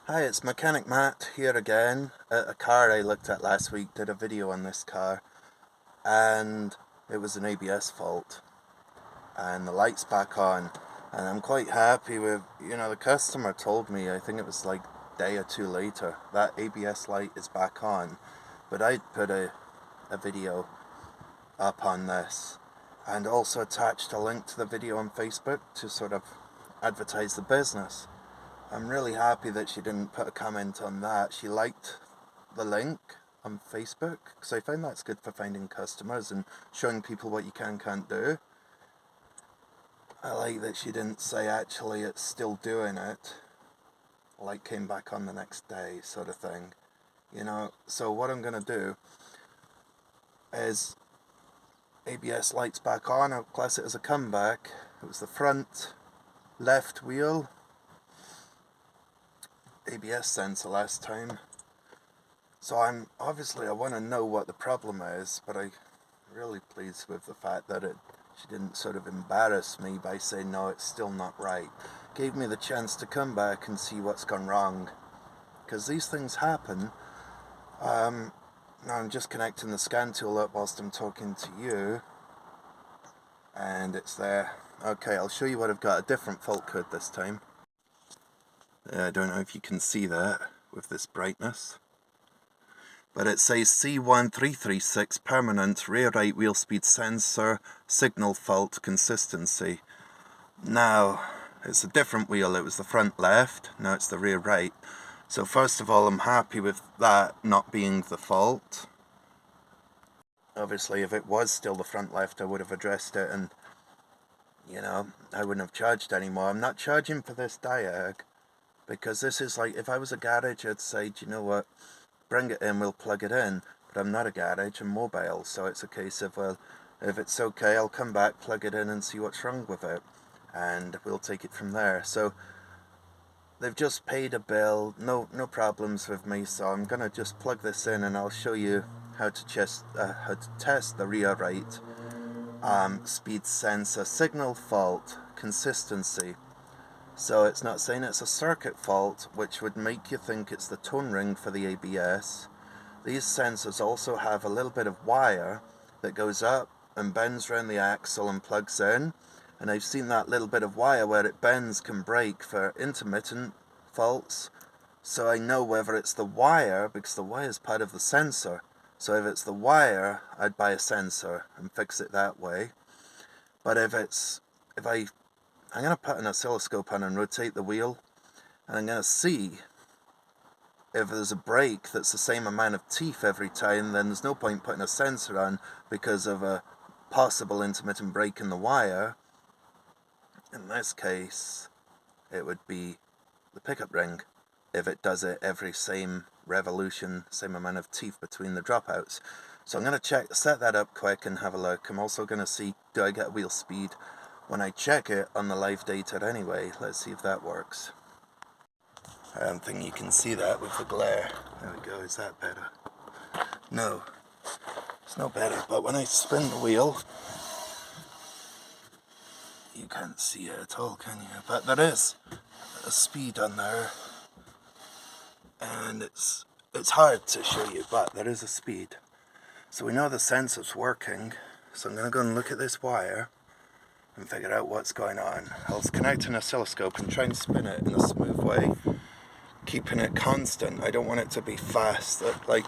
Hi, it's Mechanic Matt here again at a car I looked at last week. Did a video on this car and it was an ABS fault and the light's back on, and I'm quite happy with, the customer told me, I think it was like a day or two later, that ABS light is back on, but I'd put a video up on this and also attached a link to the video on Facebook to sort of advertise the business. I'm really happy that she didn't put a comment on that. She liked the link on Facebook, because I find that's good for finding customers and showing people what you can't do. I like that she didn't say actually it's still doing it, light came back on the next day sort of thing. So what I'm going to do is ABS lights back on. I'll class it as a comeback. It was the front left wheel ABS sensor last time. So I want to know what the problem is, but I'm really pleased with the fact that she didn't sort of embarrass me by saying no, it's still not right. Gave me the chance to come back and see what's gone wrong, because these things happen. Now I'm just connecting the scan tool up whilst I'm talking to you, and it's there. Okay, I'll show you what I've got. A different fault code this time. I don't know if you can see that with this brightness, but it says C1336 permanent rear right wheel speed sensor signal fault consistency. Now it's a different wheel. It was the front left, now it's the rear right. So first of all, I'm happy with that not being the fault. Obviously if it was still the front left, I would have addressed it and I wouldn't have charged anymore. I'm not charging for this Diag, because this is like, if I was a garage, I'd say, do you know what, bring it in, we'll plug it in. But I'm not a garage, I'm mobile, so it's a case of, well, if it's okay, I'll come back, plug it in and see what's wrong with it, and we'll take it from there. So they've just paid a bill, no problems with me, so I'm gonna just plug this in and I'll show you how to test the rear right speed sensor signal fault consistency. So it's not saying it's a circuit fault, which would make you think it's the tone ring for the ABS. These sensors also have a little bit of wire that goes up and bends around the axle and plugs in. And I've seen that little bit of wire where it bends can break for intermittent faults. So I know whether it's the wire, because the wire is part of the sensor. So if it's the wire, I'd buy a sensor and fix it that way. But I'm going to put an oscilloscope on and rotate the wheel, and I'm going to see if there's a break that's the same amount of teeth every time. Then there's no point putting a sensor on because of a possible intermittent break in the wire. In this case, it would be the pickup ring, if it does it every same revolution, same amount of teeth between the dropouts. So I'm going to set that up quick and have a look. I'm also going to see, do I get wheel speed when I check it on the live data anyway. Let's see if that works. I don't think you can see that with the glare. There we go, is that better? No, it's no better, but when I spin the wheel, you can't see it at all, can you? But there is a speed on there, and it's hard to show you, but there is a speed. So we know the sensor's working, so I'm going to go and look at this wire and figure out what's going on. I'll connect an oscilloscope and try and spin it in a smooth way, keeping it constant. I don't want it to be fast, like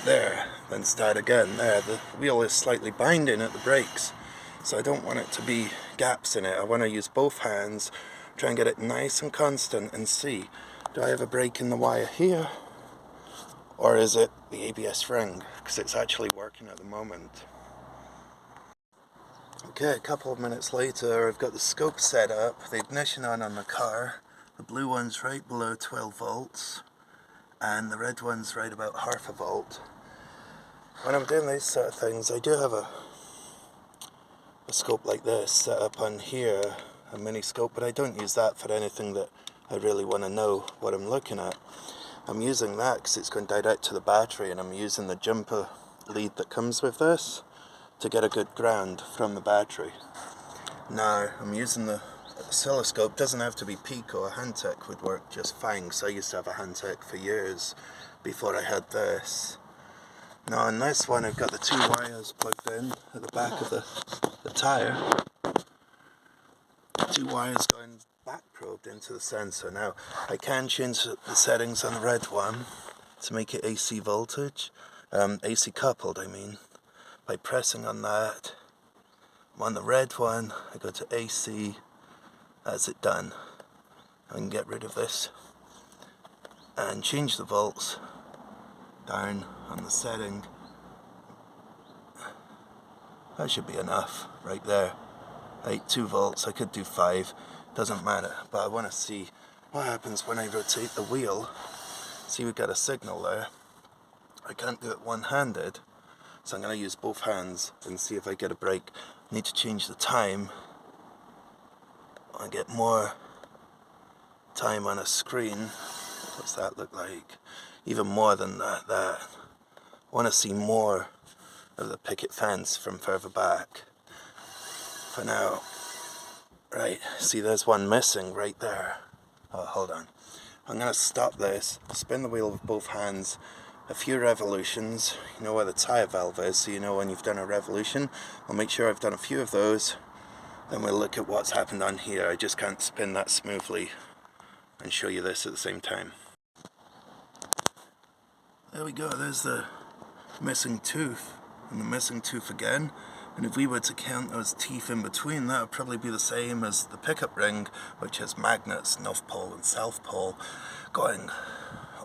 there, then start again. There, the wheel is slightly binding at the brakes, so I don't want it to be gaps in it. I want to use both hands, try and get it nice and constant and see, do I have a break in the wire here, or is it the ABS ring, because it's actually working at the moment. Okay, a couple of minutes later, I've got the scope set up, the ignition on the car. The blue one's right below 12 volts, and the red one's right about half a volt. When I'm doing these sort of things, I do have a scope like this set up on here, a mini scope, but I don't use that for anything that I really want to know what I'm looking at. I'm using that because it's going direct to the battery, and I'm using the jumper lead that comes with this to get a good ground from the battery. Now I'm using the oscilloscope. Doesn't have to be Pico. A Handtech would work just fine, because I used to have a Handtech for years before I had this. Now on this one I've got the two wires plugged in at the back of the tyre. Two wires going back probed into the sensor. Now I can change the settings on the red one to make it AC voltage, AC coupled I mean, by pressing on that. On the red one I go to AC. That's it done. I can get rid of this and change the volts down on the setting. That should be enough right there. 2 volts, I could do 5, doesn't matter, but I want to see what happens when I rotate the wheel. See, we've got a signal there. I can't do it one-handed, so I'm going to use both hands and see if I get a break. I need to change the time. I get more time on a screen. What's that look like? Even more than that. I want to see more of the picket fence from further back. For now, right, see there's one missing right there. Oh, hold on. I'm going to stop this, spin the wheel with both hands, a few revolutions. You know where the tyre valve is, so you know when you've done a revolution. I'll make sure I've done a few of those, then we'll look at what's happened on here. I just can't spin that smoothly and show you this at the same time. There we go, there's the missing tooth, and the missing tooth again. And if we were to count those teeth in between, that would probably be the same as the pickup ring, which has magnets, north pole and south pole, going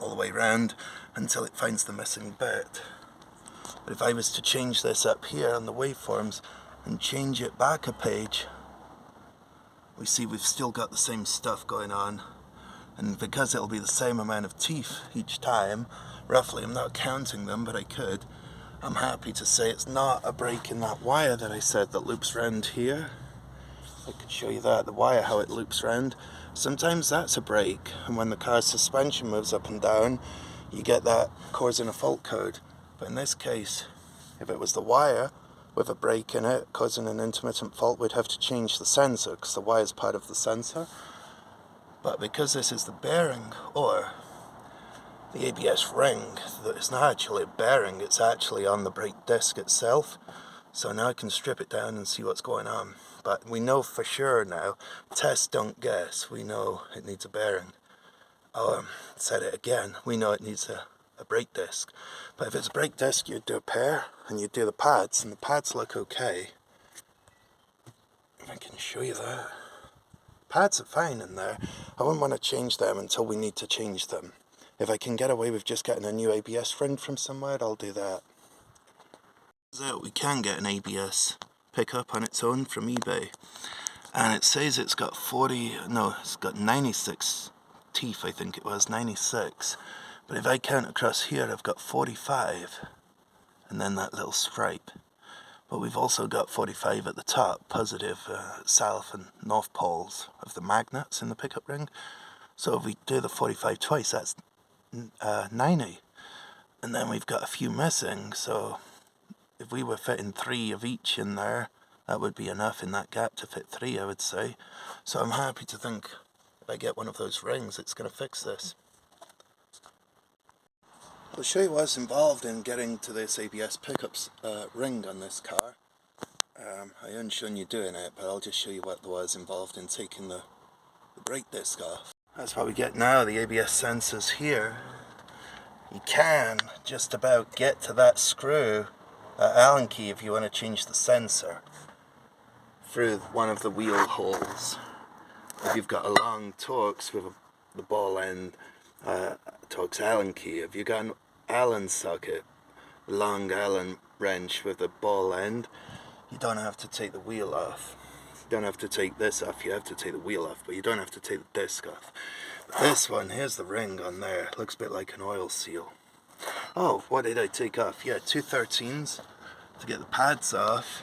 all the way around until it finds the missing bit. But if I was to change this up here on the waveforms and change it back a page, we see we've still got the same stuff going on. And because it'll be the same amount of teeth each time, roughly, I'm not counting them, but I could, I'm happy to say it's not a break in that wire that I said that loops round here. I could show you that, the wire, how it loops round. Sometimes that's a break, and when the car's suspension moves up and down, you get that causing a fault code. But in this case, if it was the wire with a break in it causing an intermittent fault, we'd have to change the sensor, because the wire is part of the sensor. But because this is the bearing, or the ABS ring, it's not actually a bearing, it's actually on the brake disc itself. So now I can strip it down and see what's going on. But we know for sure now, test don't guess, we know it needs a bearing. Said it again, we know it needs a brake disc. But if it's a brake disc, you'd do a pair, and you'd do the pads, and the pads look okay. If I can show you that. Pads are fine in there. I wouldn't want to change them until we need to change them. If I can get away with just getting a new ABS ring from somewhere, I'll do that. So we can get an ABS pickup on its own from eBay. And it says it's got it's got 96 teeth, I think it was, 96. But if I count across here, I've got 45. And then that little stripe. But we've also got 45 at the top, positive south and north poles of the magnets in the pickup ring. So if we do the 45 twice, that's 90. And then we've got a few missing, so if we were fitting 3 of each in there, that would be enough in that gap to fit 3, I would say. So I'm happy to think if I get one of those rings, it's going to fix this. I'll show you what's involved in getting to this ABS pickups ring on this car. I haven't shown you doing it, but I'll just show you what was involved in taking the brake disc off. That's what we get now, the ABS sensors here. You can just about get to that screw, Allen key, if you want to change the sensor, through one of the wheel holes. If you've got a long Torx with the ball end, Torx Allen key, if you've got an Allen socket, long Allen wrench with a ball end, you don't have to take the wheel off. You don't have to take this off, you have to take the wheel off, but you don't have to take the disc off. But this one, here's the ring on there, it looks a bit like an oil seal. Oh, what did I take off? Yeah, 213s to get the pads off.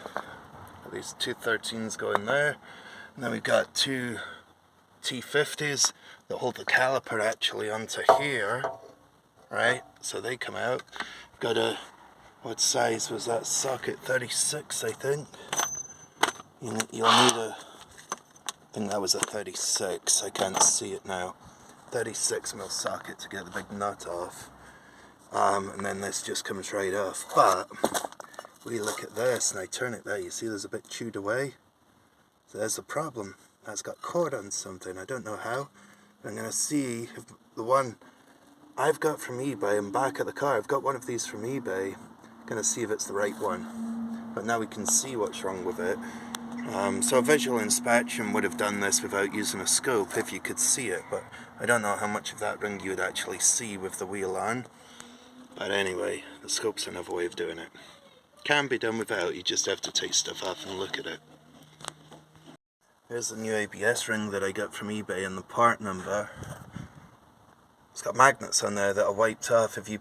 These 213s go in there. And then we've got 2 T50s that hold the caliper actually onto here. Right? So they come out. We've got a, what size was that socket? 36, I think. You'll need a think that was a 36, I can't see it now. 36mm socket to get the big nut off. And then this just comes right off. But we look at this and I turn it there, you see there's a bit chewed away. So there's a problem. That's got caught on something, I don't know how. I'm going to see if the one I've got from eBay, I'm back at the car, I've got one of these from eBay. Going to see if it's the right one. But now we can see what's wrong with it. So a visual inspection would have done this without using a scope if you could see it, but I don't know how much of that ring you would actually see with the wheel on. But anyway, the scope's another way of doing it. Can be done without, you just have to take stuff off and look at it. Here's the new ABS ring that I got from eBay and the part number. It's got magnets on there that are wiped off. If you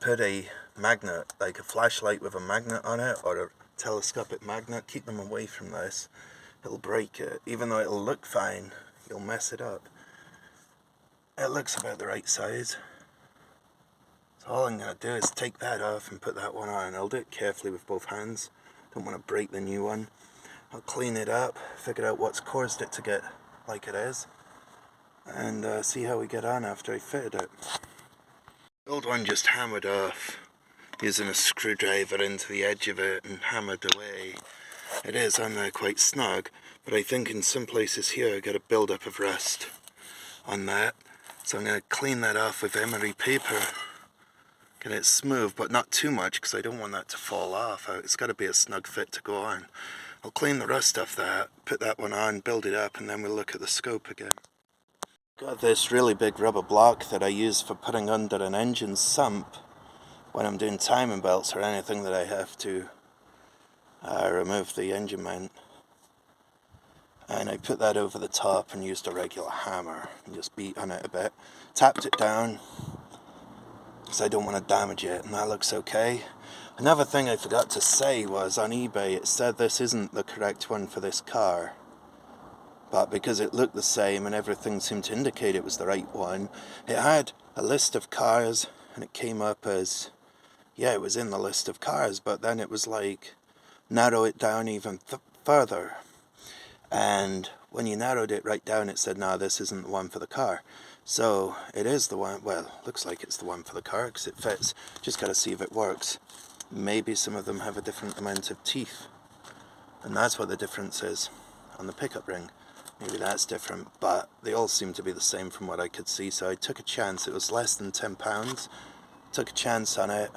put a magnet, like a flashlight with a magnet on it, or a telescopic magnet, keep them away from this. It'll break it. Even though it'll look fine, you'll mess it up. It looks about the right size. So all I'm going to do is take that off and put that one on. I'll do it carefully with both hands. Don't want to break the new one. I'll clean it up, figure out what's caused it to get like it is, and see how we get on after I fitted it. The old one just hammered off, using a screwdriver into the edge of it and hammered away. It is on there quite snug, but I think in some places here I got a build-up of rust on that. So I'm going to clean that off with emery paper. Get it smooth, but not too much because I don't want that to fall off. It's got to be a snug fit to go on. I'll clean the rust off that, put that one on, build it up, and then we'll look at the scope again. Got this really big rubber block that I use for putting under an engine sump when I'm doing timing belts or anything that I have to remove the engine mount. And I put that over the top and used a regular hammer and just beat on it a bit. Tapped it down because I don't want to damage it, and that looks okay. Another thing I forgot to say was on eBay it said this isn't the correct one for this car. But because it looked the same and everything seemed to indicate it was the right one, it had a list of cars and it came up as, yeah, it was in the list of cars, but then it was like, narrow it down even further. And when you narrowed it right down, it said, no, this isn't the one for the car. So it is the one, well, looks like it's the one for the car because it fits. Just got to see if it works. Maybe some of them have a different amount of teeth. And that's what the difference is on the pickup ring. Maybe that's different, but they all seem to be the same from what I could see. So I took a chance. It was less than £10. Took a chance on it.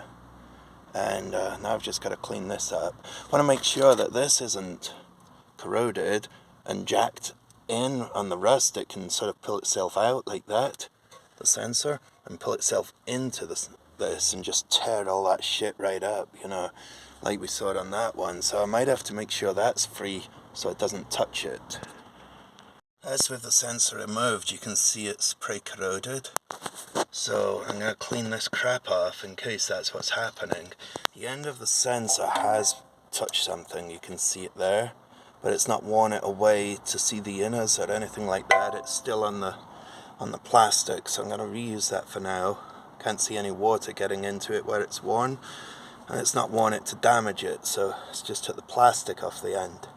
And now I've just got to clean this up. I want to make sure that this isn't corroded and jacked in on the rust. It can sort of pull itself out like that, the sensor, and pull itself into this and just tear all that shit right up, you know, like we saw it on that one. So I might have to make sure that's free so it doesn't touch it. As with the sensor removed, you can see it's pre-corroded. So I'm going to clean this crap off in case that's what's happening. The end of the sensor has touched something, you can see it there, but it's not worn it away to see the inners or anything like that. It's still on the plastic, so I'm going to reuse that for now. Can't see any water getting into it where it's worn, and it's not worn it to damage it, so it's just took the plastic off the end.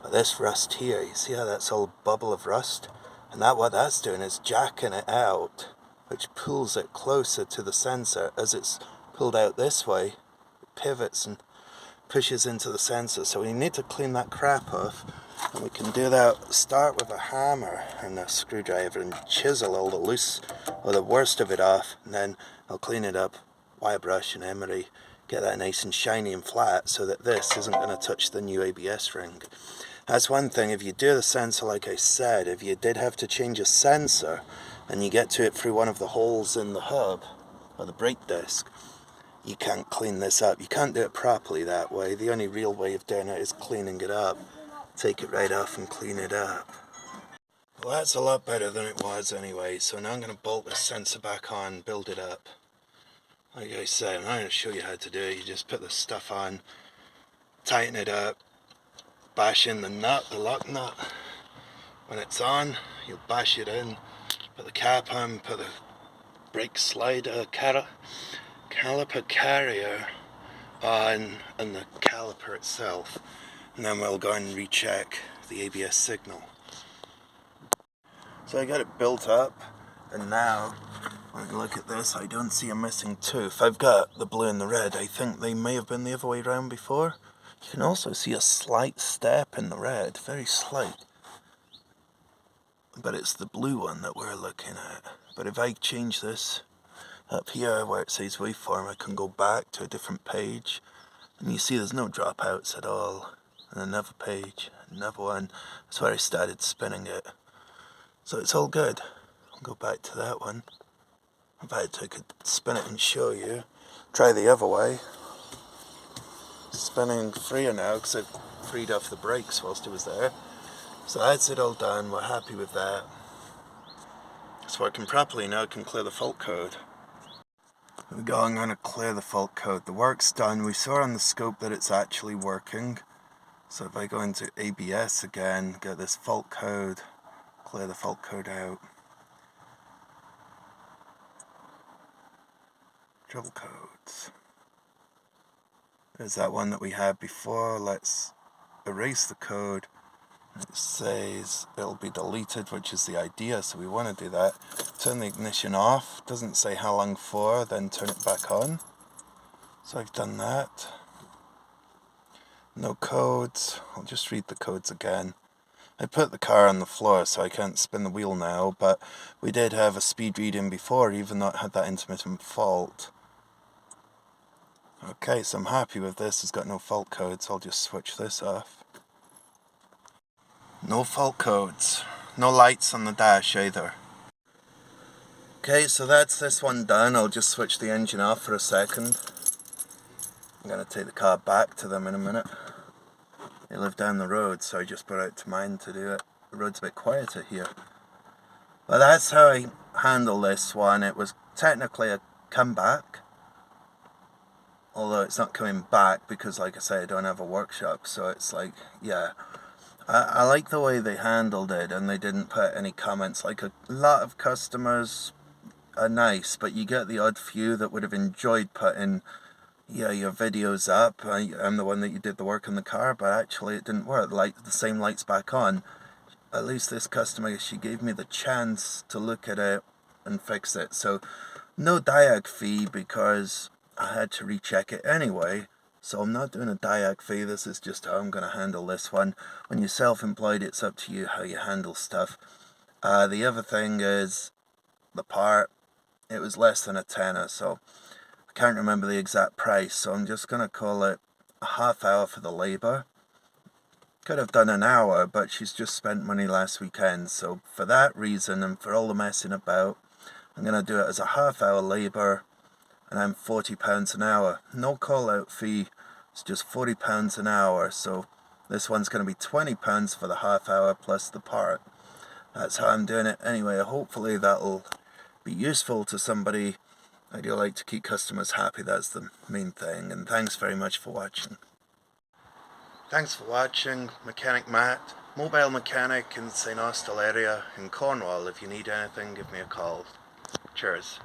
But this rust here, you see how that's all bubble of rust? And what that's doing is jacking it out, which pulls it closer to the sensor. As it's pulled out this way, it pivots and pushes into the sensor. So we need to clean that crap off, and we can do that. Start with a hammer and a screwdriver and chisel all the loose or the worst of it off, and then I'll clean it up, wire brush and emery, get that nice and shiny and flat so that this isn't going to touch the new ABS ring. That's one thing. If you do the sensor like I said, if you did have to change a sensor and you get to it through one of the holes in the hub or the brake disc, you can't clean this up. You can't do it properly that way. The only real way of doing it is cleaning it up. Take it right off and clean it up. Well, that's a lot better than it was anyway, so now I'm going to bolt this sensor back on, build it up. Like I said, I'm not going to show you how to do it. You just put the stuff on, tighten it up, bash in the nut, the lock nut. When it's on, you'll bash it in, put the cap on, put the brake slider, caliper carrier on, and the caliper itself. And then we'll go and recheck the ABS signal. So I got it built up, and now when I look at this, I don't see a missing tooth. I've got the blue and the red. I think they may have been the other way around before. You can also see a slight step in the red, very slight. But it's the blue one that we're looking at. But if I change this up here where it says waveform, I can go back to a different page. And you see there's no dropouts at all. And another page, another one. That's where I started spinning it. So it's all good. I'll go back to that one. In fact, I could spin it and show you. Try the other way. Spinning freer now because I've freed off the brakes whilst it was there. So that's it all done. We're happy with that. It's working properly now. I can clear the fault code. There we go. I'm going to clear the fault code. The work's done. We saw on the scope that it's actually working. So if I go into ABS again, get this fault code, clear the fault code out. Trouble codes. There's that one that we had before. Let's erase the code. It says it'll be deleted, which is the idea, so we want to do that. Turn the ignition off. Doesn't say how long for, then turn it back on. So I've done that. No codes. I'll just read the codes again. I put the car on the floor so I can't spin the wheel now, but we did have a speed reading before, even though it had that intermittent fault. Okay, so I'm happy with this. It's got no fault codes. I'll just switch this off. No fault codes. No lights on the dash either. Okay, so that's this one done. I'll just switch the engine off for a second. I'm going to take the car back to them in a minute. They live down the road, so I just put out to mine to do it. The road's a bit quieter here. But that's how I handle this one. It was technically a comeback. Although it's not coming back because, like I say, I don't have a workshop. So it's like, yeah. I like the way they handled it, and they didn't put any comments. Like, a lot of customers are nice, but you get the odd few that would have enjoyed putting, yeah, your videos up. I'm the one that you did the work on the car, but actually it didn't work. Like, the same light's back on. At least this customer, she gave me the chance to look at it and fix it. So no diag fee because I had to recheck it anyway. So I'm not doing a diag fee. This is just how I'm going to handle this one. When you're self-employed, it's up to you how you handle stuff. The other thing is the part. It was less than a tenner, so I can't remember the exact price. So I'm just going to call it a half hour for the labour. Could have done an hour, but she's just spent money last weekend. So for that reason and for all the messing about, I'm going to do it as a half hour labour. And I'm £40 an hour. No call out fee. It's just £40 an hour. So this one's going to be £20 for the half hour plus the part. That's how I'm doing it. Anyway, hopefully that'll be useful to somebody. I do like to keep customers happy. That's the main thing. And thanks very much for watching. Thanks for watching. Mechanic Matt, mobile mechanic in St Austell area in Cornwall. If you need anything, give me a call. Cheers.